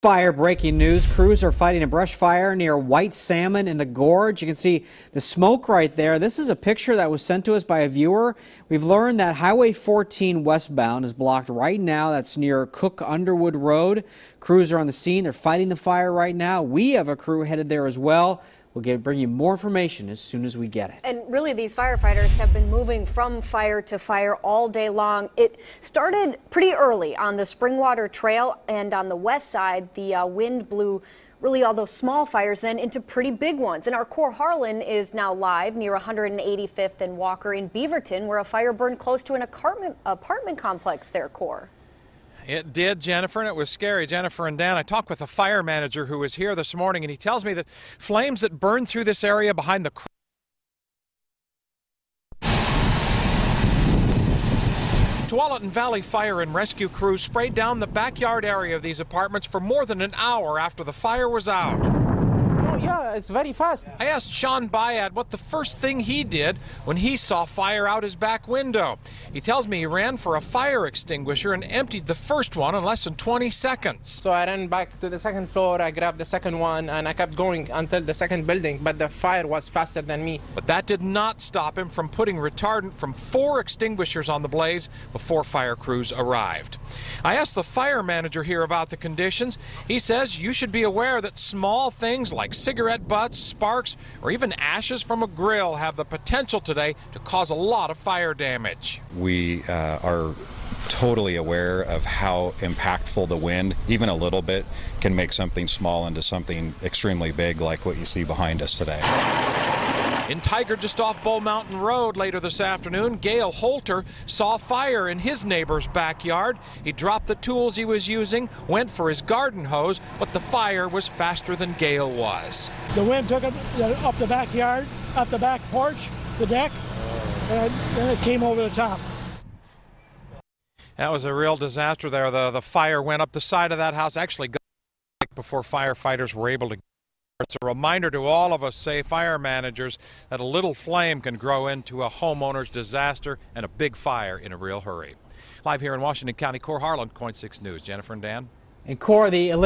Fire breaking news. Crews are fighting a brush fire near White Salmon in the Gorge. You can see the smoke right there. This is a picture that was sent to us by a viewer. We've learned that Highway 14 westbound is blocked right now. That's near Cook Underwood Road. Crews are on the scene. They're fighting the fire right now. We have a crew headed there as well. We'll bring you more information as soon as we get it. And really, these firefighters have been moving from fire to fire all day long. It started pretty early on the Springwater Trail, and on the west side, the wind blew really all those small fires then into pretty big ones. And our Core Harlan is now live near 185th and Walker in Beaverton, where a fire burned close to an apartment complex there, Core. It did, Jennifer, and it was scary. Jennifer and Dan, I talked with a fire manager who was here this morning, and he tells me that flames that burned through this area behind the Tualatin Valley Fire and Rescue crews sprayed down the backyard area of these apartments for more than an hour after the fire was out. Yeah, it's very fast. I asked Sean Bayad what the first thing he did when he saw fire out his back window. He tells me he ran for a fire extinguisher and emptied the first one in less than 20 seconds. So I ran back to the second floor, I grabbed the second one, and I kept going until the second building, but the fire was faster than me. But that did not stop him from putting retardant from 4 extinguishers on the blaze before fire crews arrived. I asked the fire manager here about the conditions. He says you should be aware that small things like cigarette butts, sparks, or even ashes from a grill have the potential today to cause a lot of fire damage. We are totally aware of how impactful the wind, even a little bit, can make something small into something extremely big like what you see behind us today. In Tigard, just off Bull Mountain Road later this afternoon, Gail Holter saw fire in his neighbor's backyard. He dropped the tools he was using, went for his garden hose, but the fire was faster than Gail was. The wind took it up the backyard, up the back porch, the deck, and then it came over the top. That was a real disaster there. The fire went up the side of that house, actually got before firefighters were able to. It's a reminder to all of us, say fire managers, that a little flame can grow into a homeowner's disaster and a big fire in a real hurry. Live here in Washington County, Core Harlan, KOIN 6 News. Jennifer and Dan. And Core, the